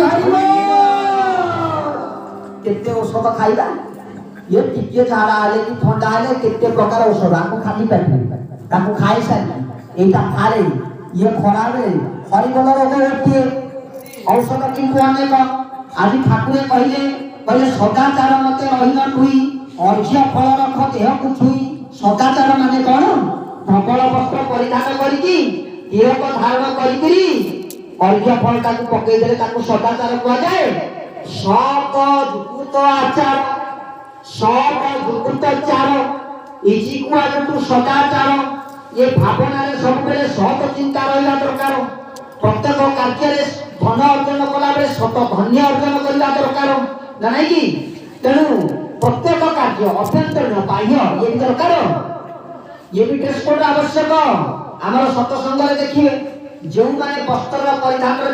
हरि हरि केते औषध खाइबा ये टिके झाड़ा आले कि ठंडा आले केते प्रकार औषध आको खाली पेट ताको खाइ सारी एटा फारे ये खराबे हरिबल रोग होती औषध किंतु अनेक आज ठाकुरे कहले सदाचार मते रहिन ठुई अर्घ्य फल रख देह को छुई सदाचार माने कौन धवल वस्त्र परिधान करिकी देह को धारण करिकी अर्घ्य फल ताको पकई देले ताको सदाचार कुआ जाए सब दुकुत आचार सब दुकुत चार इजी कुआ जो सदाचार ये भावना रे सब बेले सत चिंता रहिला दरकार प्रत्येक कार्य रे धन अर्जन कला बेले सत धन्य अर्जन करला दरकार जानै कि तेणु प्रत्येक कार्य अभ्यंतर बाह्य ये भी दरकार ये भी ड्रेस कोड आवश्यक आमर सत्संग रे देखिए जो माने वस्त्र परिधान रे